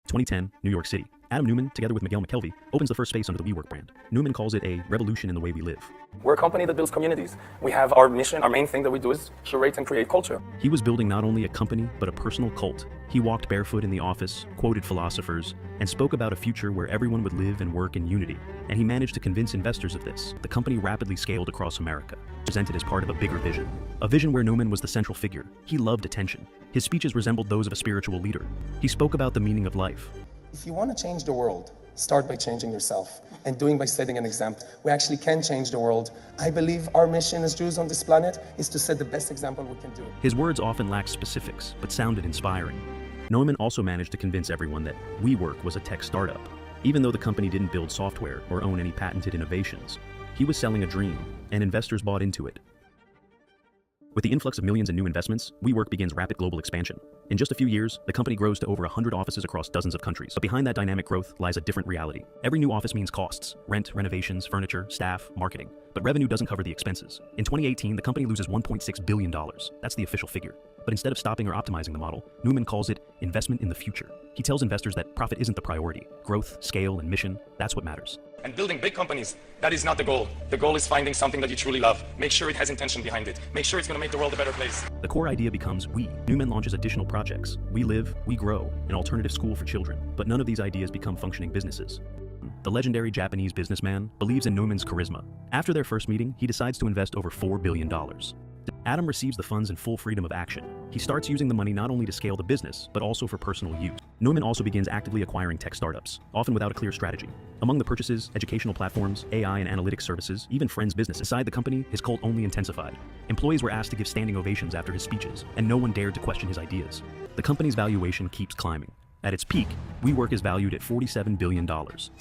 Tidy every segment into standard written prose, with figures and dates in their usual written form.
2010, New York City. Adam Neumann, together with Miguel McKelvey, opens the first space under the WeWork brand. Neumann calls it a revolution in the way we live. We're a company that builds communities. We have our mission, our main thing that we do is curate and create culture. He was building not only a company, but a personal cult. He walked barefoot in the office, quoted philosophers, and spoke about a future where everyone would live and work in unity. And he managed to convince investors of this. The company rapidly scaled across America, presented as part of a bigger vision. A vision where Neumann was the central figure. He loved attention. His speeches resembled those of a spiritual leader. He spoke about the meaning of life. If you want to change the world, start by changing yourself and doing by setting an example. We actually can change the world. I believe our mission as Jews on this planet is to set the best example we can do. His words often lacked specifics, but sounded inspiring. Neumann also managed to convince everyone that WeWork was a tech startup. Even though the company didn't build software or own any patented innovations, he was selling a dream, and investors bought into it. With the influx of millions in new investments, WeWork begins rapid global expansion. In just a few years, the company grows to over 100 offices across dozens of countries. But behind that dynamic growth lies a different reality. Every new office means costs: rent, renovations, furniture, staff, marketing. But revenue doesn't cover the expenses. In 2018, the company loses $1.6 billion. That's the official figure. But instead of stopping or optimizing the model, Neumann calls it investment in the future. He tells investors that profit isn't the priority. Growth, scale, and mission, that's what matters. And building big companies, that is not the goal. The goal is finding something that you truly love. Make sure it has intention behind it. Make sure it's going to make the world a better place. The core idea becomes we. Neumann launches additional projects. We Live, We Grow, an alternative school for children. But none of these ideas become functioning businesses. The legendary Japanese businessman believes in Neumann's charisma. After their first meeting, he decides to invest over $4 billion. Adam receives the funds in full freedom of action. He starts using the money not only to scale the business, but also for personal use. Neumann also begins actively acquiring tech startups, often without a clear strategy. Among the purchases, educational platforms, AI and analytics services, even friends' business. Inside the company, his cult only intensified. Employees were asked to give standing ovations after his speeches, and no one dared to question his ideas. The company's valuation keeps climbing. At its peak, WeWork is valued at $47 billion.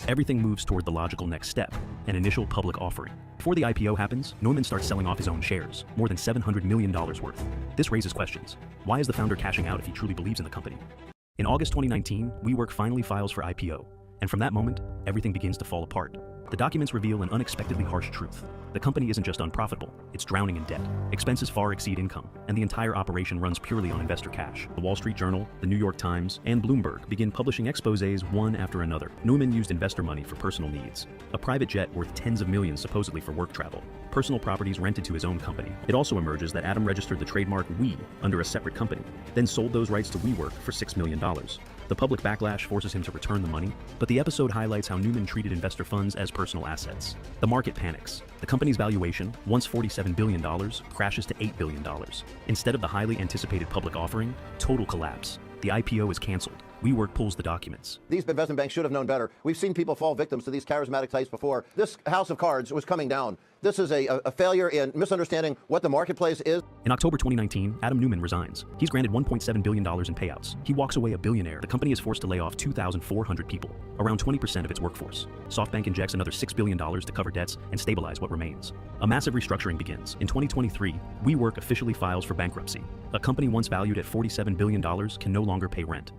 Everything moves toward the logical next step, an initial public offering. Before the IPO happens, Neumann starts selling off his own shares, more than $700 million worth. This raises questions. Why is the founder cashing out if he truly believes in the company? In August 2019, WeWork finally files for IPO, and from that moment, everything begins to fall apart. The documents reveal an unexpectedly harsh truth. The company isn't just unprofitable, it's drowning in debt. Expenses far exceed income, and the entire operation runs purely on investor cash. The Wall Street Journal, the New York Times, and Bloomberg begin publishing exposés one after another. Neumann used investor money for personal needs. A private jet worth tens of millions supposedly for work travel. Personal properties rented to his own company. It also emerges that Adam registered the trademark We under a separate company, then sold those rights to WeWork for $6 million. The public backlash forces him to return the money, but the episode highlights how Neumann treated investor funds as personal assets. The market panics. The company's valuation, once $47 billion, crashes to $8 billion. Instead of the highly anticipated public offering, total collapse. The IPO is canceled. WeWork pulls the documents. These investment banks should have known better. We've seen people fall victims to these charismatic types before. This house of cards was coming down. This is a failure in misunderstanding what the marketplace is. In October 2019, Adam Neumann resigns. He's granted $1.7 billion in payouts. He walks away a billionaire. The company is forced to lay off 2,400 people, around 20% of its workforce. SoftBank injects another $6 billion to cover debts and stabilize what remains. A massive restructuring begins. In 2023, WeWork officially files for bankruptcy. A company once valued at $47 billion can no longer pay rent.